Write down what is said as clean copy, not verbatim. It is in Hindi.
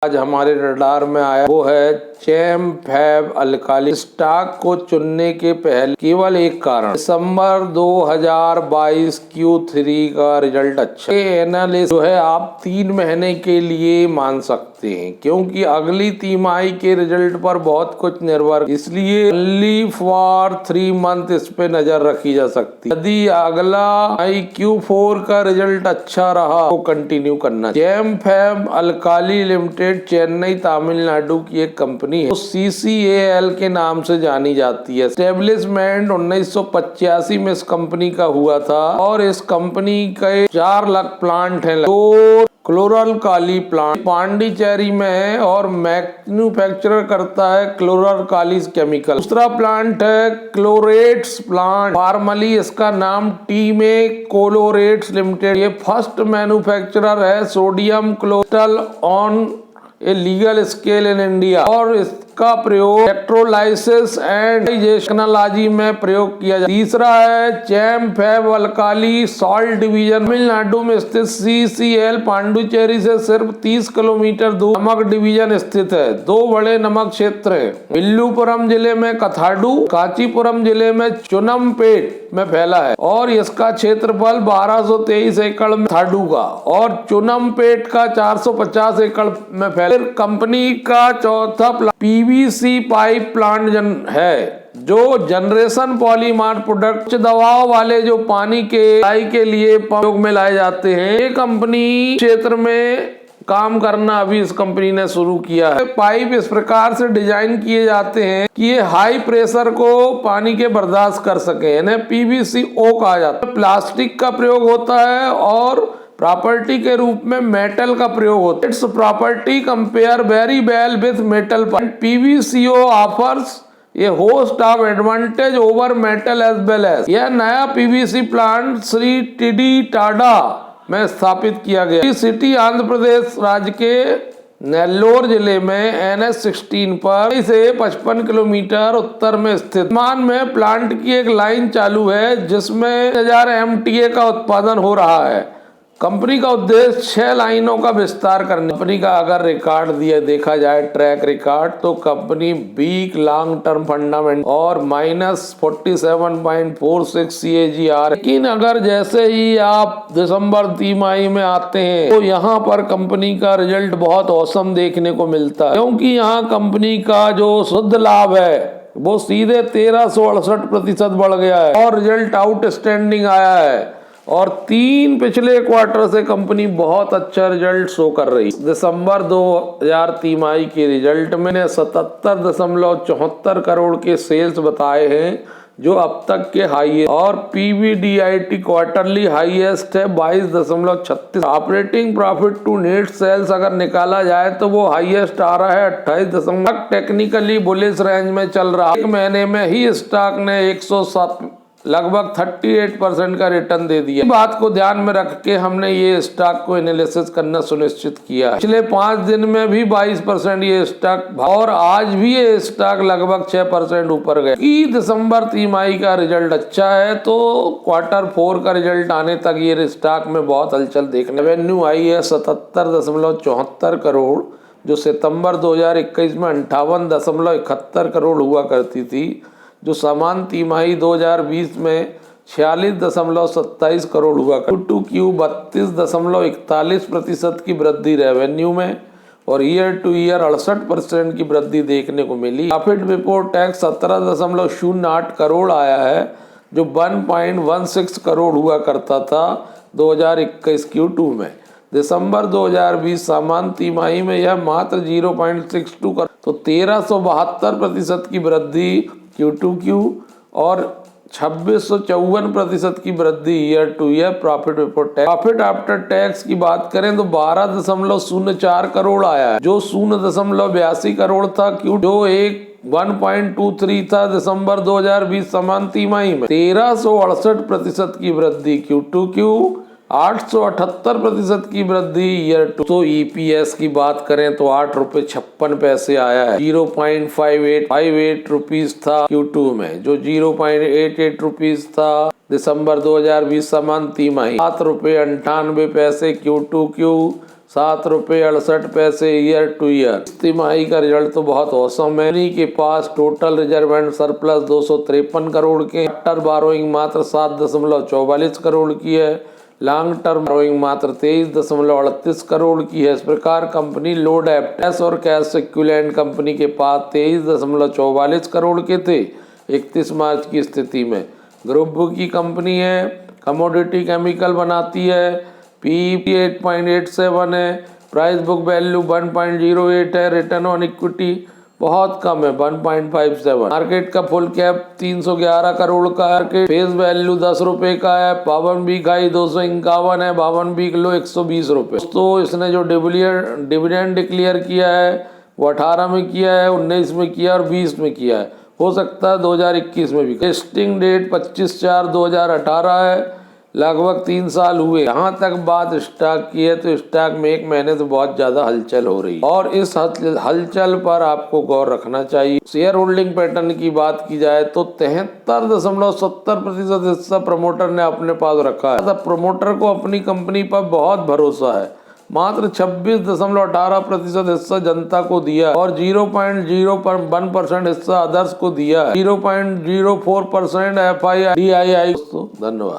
आज हमारे रडार में आया वो है चैम फैब अल्काली। स्टॉक को चुनने के पहले केवल एक कारण, दिसंबर 2022 Q3 का रिजल्ट अच्छा है। एनालिस्ट जो है आप 3 महीने के लिए मान सकते हैं, क्योंकि अगली तिमाही के रिजल्ट पर बहुत कुछ निर्भर, इसलिए ओनली फॉर 3 मंथ इस पे नजर रखी जा सकती है। यदि अगला Q4 का रिजल्ट अच्छा रहा तो कंटिन्यू करना। Chem fab alkali limited Chennai Tamil Nadu की एक कंपनी है, तो CCAL के नाम से जानी जाती है। एस्टेब्लिशमेंट 1985 में इस कंपनी का हुआ था और इस कंपनी के 4 लाख प्लांट है। तो क्लोरल-काली प्लांट पांडिचेरी में है और मैन्युफैक्चर करता है क्लोरल-काली केमिकल। दूसरा प्लांट है क्लोरेट्स प्लांट, फॉर्मली इसका नाम टीमे क्लोरेट्स लिमिटेड। ये फर्स्ट मैन्युफैक्चरर है sodium chloride on a legal scale in India, और इसका प्रयोग इलेक्ट्रोलाइसिस एंड टेक्नोलॉजी में प्रयोग किया जाता है। तीसरा है chem fab alkali salt division, Tamil Nadu में स्थित CCL पांडुचेरी से सिर्फ 30 किलोमीटर दूर नमक डिवीजन स्थित है। 2 बड़े नमक क्षेत्र हैं, विल्लुपुरम जिले में कथाडू, कांचीपुरम जिले में चुनमपेट में फैला है, और इसका क्षेत्रफल 1223 एकड़ में थाडू का और चुनमपेट का 450 एकड़ में फैला। कंपनी का चौथा PVC पाइप प्लांट है, जो जनरेशन पॉलीमर प्रोडक्ट दवाओं वाले जो पानी के लिए प्रयोग में लाए जाते हैं। ये कंपनी क्षेत्र में काम करना अभी इस कंपनी ने शुरू किया है। पाइप इस प्रकार से डिजाइन किए जाते हैं कि ये हाई प्रेशर को पानी के बर्दाश्त कर सके, इन्हें PVCO कहा जाता है। प्लास्टिक का प्रयोग होता है और प्रॉपर्टी के रूप में मेटल का प्रयोग होता है। Its property compare very well with metal. PVCO offers ये host of advantage over metal as well as. यह नया PVC plant Shri TD Tada में स्थापित किया गया। सिटी आंध्र प्रदेश राज्य के नेल्लोर जिले में NH16 पर से 55 किलोमीटर उत्तर में स्थित। वर्तमान में प्लांट की एक लाइन चालू है जिसमें 1000 MTA का उत्पादन हो रहा है। कंपनी का उद्देश्य 6 लाइनों का विस्तार करना। कंपनी का अगर रिकॉर्ड देखा जाए, ट्रैक रिकॉर्ड, तो company weak long term fundament और -47.46 CAGR। लेकिन अगर जैसे ही आप दिसंबर तिमाही में आते हैं तो यहाँ पर कंपनी का रिजल्ट बहुत औसम देखने को मिलता है, क्योंकि यहाँ कंपनी का जो शुद्ध लाभ है वो सीधे 1368% बढ़ गया है और रिजल्ट आउटस्टैंडिंग आया है, और 3 पिछले क्वार्टर से कंपनी बहुत अच्छा रिजल्ट शो कर रही। दिसंबर 2000 तिमाही के रिजल्ट में 77.74 करोड़ के सेल्स बताए हैं, जो अब तक के हाईएस्ट, और PBDIT क्वार्टरली हाईएस्ट है 22.36। Operating profit to net sales अगर निकाला जाए तो वो हाईएस्ट आ रहा है 28। टेक्निकली बुलिश रेंज में चल रहा है। 1 महीने में ही स्टॉक ने 107 लगभग 38% का रिटर्न दे दिया। बात को ध्यान में रख के हमने ये स्टॉक को एनालिसिस करना सुनिश्चित किया। पिछले 5 दिन में भी 22% ये स्टॉक, और आज भी ये स्टॉक लगभग 6% ऊपर गए। कि दिसंबर तिमाही का रिजल्ट अच्छा है तो Q4 का रिजल्ट आने तक ये स्टॉक में बहुत हलचल देखने। रेवेन्यू आई है 77.74 करोड़, जो सितंबर 2021 में 58.71 करोड़ हुआ करती थी, जो समान तिमाही 2020 में 46.27 करोड़ हुआ। Q2Q 32.41% की वृद्धि रेवेन्यू में और ईयर टू ईयर 68% की वृद्धि देखने को मिली। प्रॉफिट बिफोर टैक्स 17.08 करोड़ आया है, जो 1.16 करोड़ हुआ करता था 2021 Q2 में। दिसंबर 2020 समान तिमाही में यह मात्र 0.62 करोड़, तो 1372% की वृद्धि Q2Q और 2654% की वृद्धि year two year profit before tax. Profit after tax की बात करें तो 12.04 करोड़ आया है, जो 0.82 करोड़ था जो 1.23 था दिसंबर 2020 समान तिमाही में। 1368% की वृद्धि Q2Q, 878% की वृद्धि ईयर टू। तो EPS की बात करें तो 8.56 आया है, 0.58 रुपीज था Q2 में, जो 0.88 रुपीज था दिसंबर 2020 समान तिमाही। ₹7.98 Q2Q, ₹7.68 ईयर टू ईयर। इस तिमाही का रिजल्ट तो बहुत औसम है। कंपनी के पास total reserve and surplus 253 crore के, शॉर्ट बोरोइंग मात्र 7.44 करोड़ की है, लॉन्ग टर्म बोरोइंग मात्र 23.38 करोड़ की है। इस प्रकार कंपनी लो डेब्ट, कैश और कैश इक्विवेलेंट कंपनी के पास 23.44 करोड़ के थे 31 मार्च की स्थिति में। ग्रुप बी की कंपनी है, कमोडिटी केमिकल बनाती है, पी 8.87 है, प्राइस बुक वैल्यू 1.08 है, रिटर्न ऑन इक्विटी बहुत कम है 1.57। मार्केट का फुल कैप 311 करोड़ का है, फेस वैल्यू 10 रुपए का है, पावन वीक हाई 251 है, 52 वीक लो 120 रुपए। दोस्तों इसने जो डिविडेंड डिक्लेयर किया है वो 18 में किया है, 19 में किया और 20 में किया है, हो सकता है 2021 में भी। लिस्टिंग डेट 25/4/2018 है, लगभग 3 साल हुए। यहाँ तक बात स्टॉक की है तो स्टॉक में एक महीने से बहुत ज्यादा हलचल हो रही है और इस हलचल पर आपको गौर रखना चाहिए। शेयर होल्डिंग पैटर्न की बात की जाए तो 73.70% हिस्सा प्रमोटर ने अपने पास रखा है। प्रमोटर को अपनी कंपनी पर बहुत भरोसा है। मात्र 26.18% हिस्सा जनता को दिया और 0.01% हिस्सा अदर्स को दिया, 0.04% FII। धन्यवाद।